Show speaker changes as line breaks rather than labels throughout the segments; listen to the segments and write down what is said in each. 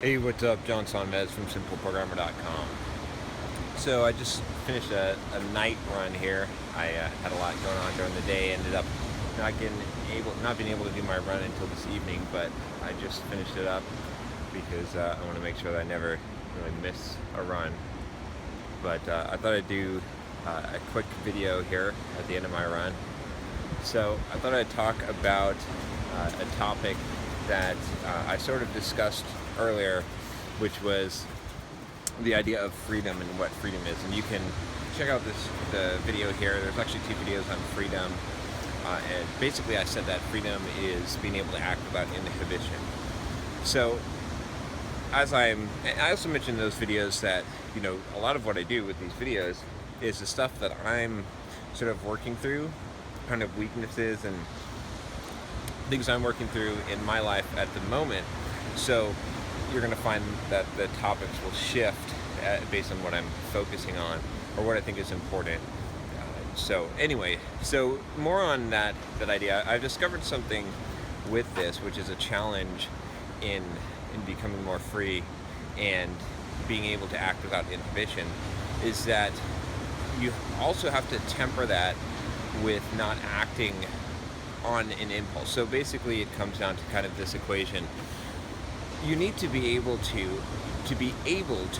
Hey, what's up? John Sonmez from SimpleProgrammer.com. So I just finished a night run here. I had a lot going on during the day. Ended up not being able to do my run until this evening, but I just finished it up because I want to make sure that I never really miss a run. But I thought I'd do a quick video here at the end of my run. So I thought I'd talk about a topic that I sort of discussed earlier, which was the idea of freedom and what freedom is. And you can check out the video here. There's actually two videos on freedom. And basically I said that freedom is being able to act without inhibition. So I also mentioned in those videos that, a lot of what I do with these videos is the stuff that I'm sort of working through, kind of weaknesses and things I'm working through in my life at the moment. So you're going to find that the topics will shift based on what I'm focusing on or what I think is important. So more on that idea. I've discovered something with this, which is a challenge in becoming more free and being able to act without inhibition, is that you also have to temper that with not acting on an impulse. So basically it comes down to kind of this equation. You need to be able to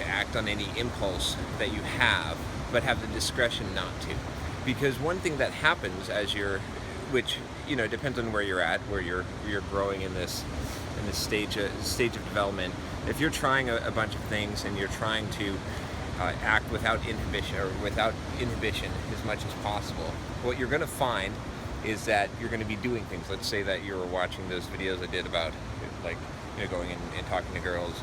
act on any impulse that you have, but have the discretion not to. Because one thing that happens which depends on where you're at, where you're growing in this stage of development. If you're trying a bunch of things and you're trying to act without inhibition as much as possible, what you're going to find is that you're going to be doing things. Let's say that you were watching those videos I did about going and talking to girls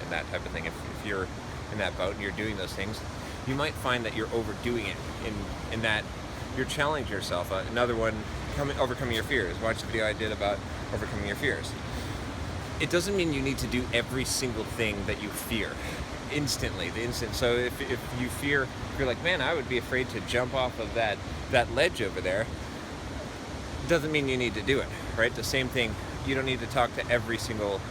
and that type of thing. If you're in that boat and you're doing those things, you might find that you're overdoing it in that you're challenging yourself. Another one, overcoming your fears. Watch the video I did about overcoming your fears. It doesn't mean you need to do every single thing that you fear instantly. So if you're like, man, I would be afraid to jump off of that ledge over there, doesn't mean you need to do it, right? The same thing, you don't need to talk to every single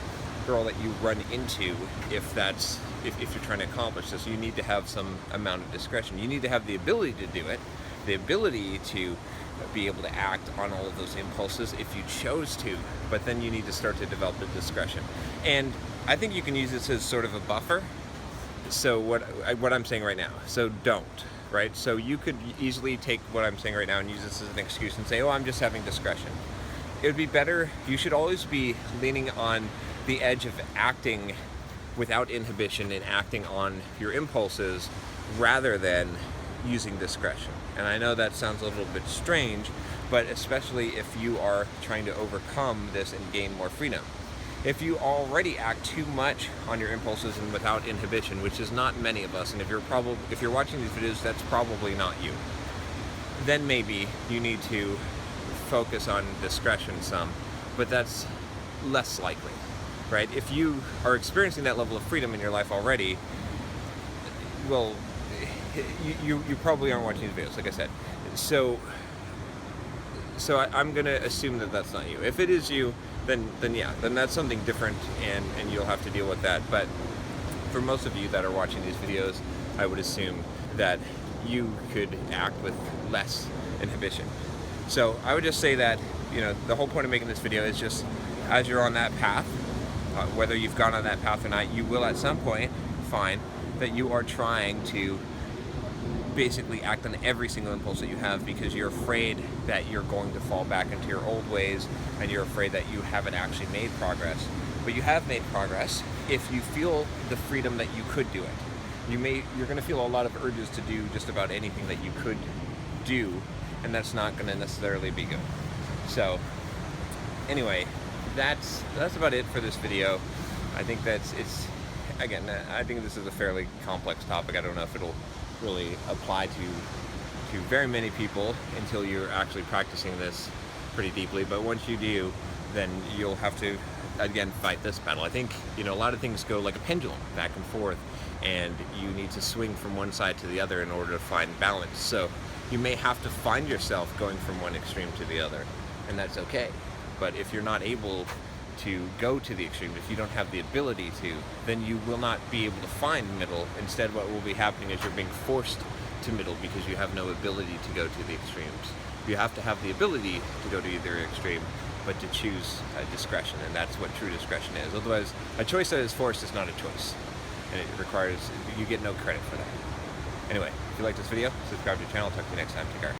girl that you run into if you're trying to accomplish this. You need to have some amount of discretion. You need to have the ability to do it, the ability to be able to act on all of those impulses if you chose to, but then you need to start to develop the discretion. And I think you can use this as sort of a buffer. So what I'm saying right now, so don't. Right? So you could easily take what I'm saying right now and use this as an excuse and say, oh, I'm just having discretion. It would be better, you should always be leaning on the edge of acting without inhibition and acting on your impulses rather than using discretion. And I know that sounds a little bit strange, but especially if you are trying to overcome this and gain more freedom. If you already act too much on your impulses and without inhibition, which is not many of us, and if you're watching these videos, that's probably not you, then maybe you need to focus on discretion some, but that's less likely, right? If you are experiencing that level of freedom in your life already, well, you probably aren't watching these videos, like I said. So I'm going to assume that that's not you. If it is you, then that's something different, and you'll have to deal with that. But for most of you that are watching these videos, I would assume that you could act with less inhibition. So I would just say that, the whole point of making this video is just, as you're on that path, whether you've gone on that path or not, you will at some point find that you are trying to basically act on every single impulse that you have because you're afraid that you're going to fall back into your old ways, and you're afraid that you haven't actually made progress. But you have made progress if you feel the freedom that you could do it. You're going to feel a lot of urges to do just about anything that you could do, and that's not going to necessarily be good. So anyway, that's about it for this video. I think I think this is a fairly complex topic. I don't know if it'll really apply to very many people until you're actually practicing this pretty deeply. But once you do, then you'll have to, again, fight this battle. I think, a lot of things go like a pendulum, back and forth, and you need to swing from one side to the other in order to find balance. So you may have to find yourself going from one extreme to the other, and that's okay. But if you're not able to go to the extreme, if you don't have the ability to, then you will not be able to find middle. Instead, what will be happening is you're being forced to middle because you have no ability to go to the extremes. You have to have the ability to go to either extreme, but to choose discretion, and that's what true discretion is. Otherwise, a choice that is forced is not a choice, and it requires, you get no credit for that. Anyway, if you like this video, subscribe to the channel. Talk to you next time. Take care.